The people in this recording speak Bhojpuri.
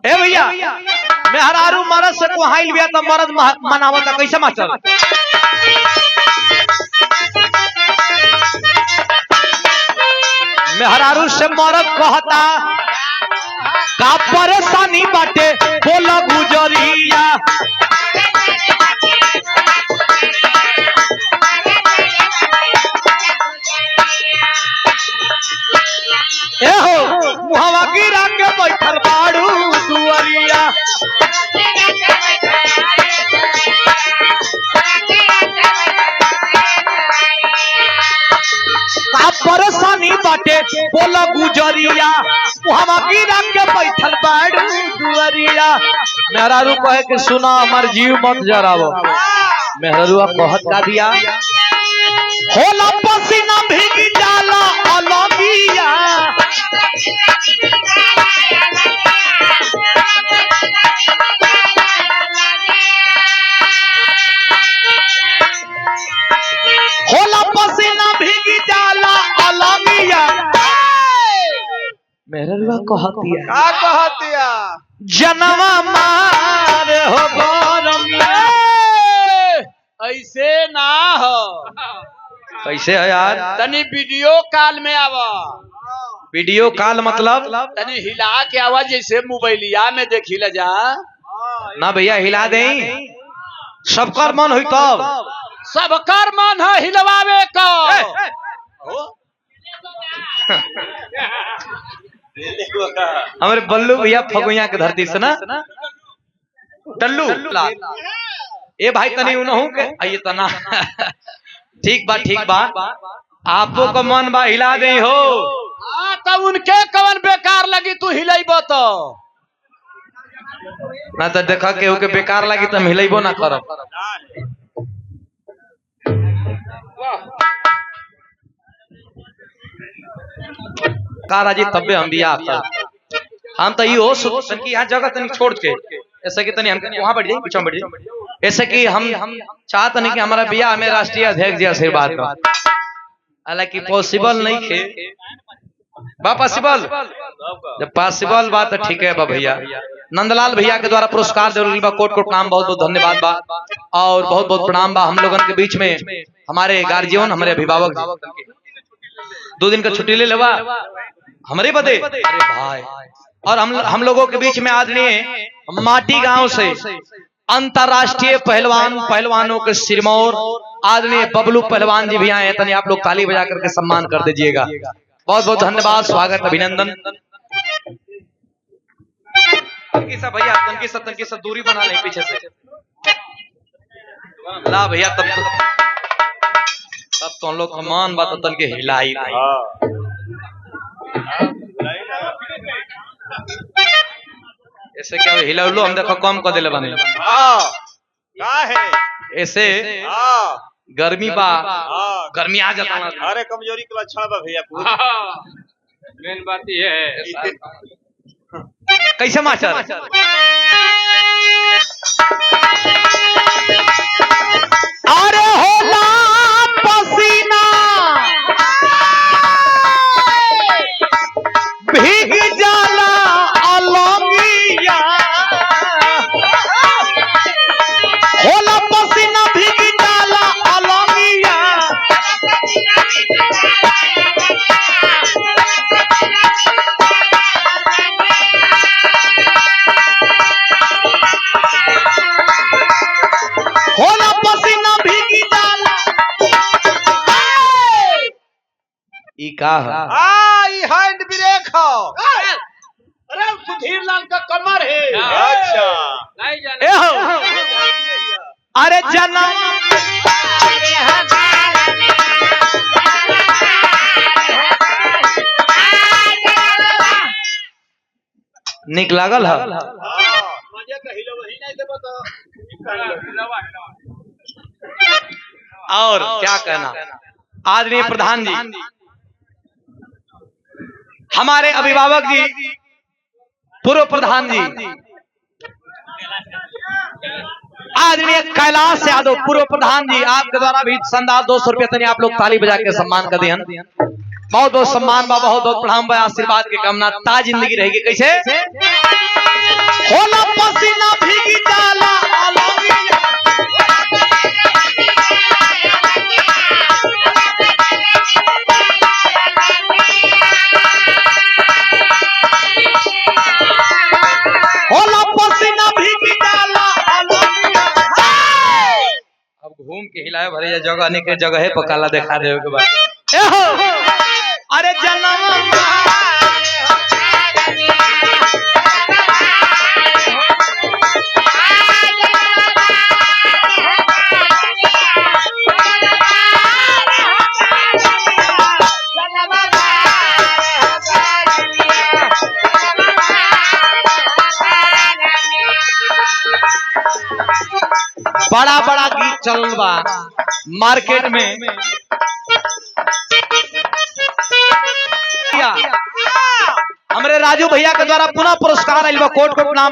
ए भैया मेहरारू मरद से कोहाइल बिया त मरद मनावत कैसे मास्टर? मेहरारू से मरद कहता का परेशानी बाटे बोला गुजरिया। ए हो मुहवा गिरा के बैठल बाड़ू दुआरिया। का परेशानी बाटे बोला गुजरिया मुहवा गिरा के बैठल बाड़ू दुआरिया। मेहरारू कहे कि सुना हमार जीव मत जरावो। मेहरारूआ कहत का दिया होला पसीना भीग जाला अलगिया। होला पसीना भीग जाला अलगिया। मेहरारूआ कहतिया का कहतिया जनवा मार हो गरमिया। ऐसे ना हो। कैसे है यार? तनी वीडियो कॉल में आवा। वीडियो कॉल मतलब तनी हिला के आवा जैसे मोबाइलिया में देखी ल जा। ना भैया हिला दे सबकर मन हुई तब। सबकर मन है हिलवावे का। हमारे बल्लू भैया फगुइया के धरती से ना टल्लू ए भाई तनी उनहू के आइए तना ठीक बा आपो का मन बा हिला दे हो। तब उनके कवन बेकार लगी तू हिलेबो तो ना तो देखा के ओके बेकार लगी तो हम हिलेबो ना करब। काराजी तब्बे हम बिया हम तो यो सोचन की यहाँ जगह तनी छोड़ के ऐसे कि तनी हम वहां बैठ जाए पीछे बैठ जाए। ऐसे कि हम चाहते नहीं कि हमारा बिया में राष्ट्रीय अध्यक्ष जी आशीर्वाद का हालांकि पॉसिबल नहीं थे बा पॉसिबल जब पॉसिबल बात तो ठीक है बा भैया। नंदलाल भैया के द्वारा पुरस्कार जरूरी बा कोट कोट प्रणाम बहुत बहुत धन्यवाद बा और बहुत बहुत प्रणाम बा हम लोगन के बीच में हमारे गार्जियन हमारे अभिभावक 2 दिन का छुट्टी ले लेवा हमारे बदे अरे भाई। और हम लोगों के बीच में आदरणीय माटी गांव से अंतरराष्ट्रीय पहलवानों के सिरमौर आदरणीय बबलू पहलवान जी भी आए हैं। तनी आप लोग ताली बजा करके सम्मान कर दीजिएगा। बहुत बहुत धन्यवाद स्वागत अभिनंदन। भैया तनकी सा दूरी बना ले पीछे से ला भैया तब तो हम लोग मान बात तन के हिलाई ऐसे क्या हिला लो हम देखो कम कर दिले बने का है ऐसे गर्मी बा गर्मी आ जाता ना। अरे कमजोरी के लक्षण बा भैया मेन बात ये है। कैसे मास्टर अरे होला पसीना भीग जाला अलगिया। होला पसीना भीग जाला अलगिया। होला पसीना भीग जाला ई का है? ई हैंड ब्रेक हो। अरे सुधीर लाल का कमर है। अच्छा नहीं जाने। ए हो अरे जनम निक लागल है और क्या कहना। आदरणीय प्रधान जी हमारे अभिभावक जी पूर्व प्रधान जी आदरणीय कैलाश यादव पूर्व प्रधान जी आपके द्वारा भी शानदार 200 रुपये तनी आप लोग ताली बजा के सम्मान कर दिया। बहुत बहुत सम्मान बा बहुत बहुत प्रणाम बा आशीर्वाद के कामना ता जिंदगी रहेगी। कैसे खिलाए भरे जगह नहीं के जगह पे काला दिखा देवे के बाद ए हो अरे जन्म बड़ा बड़ा गीत चलल बा मार्केट में हमरे राजू भैया के द्वारा पुनः पुरस्कार आइल बा कोट कोट नाम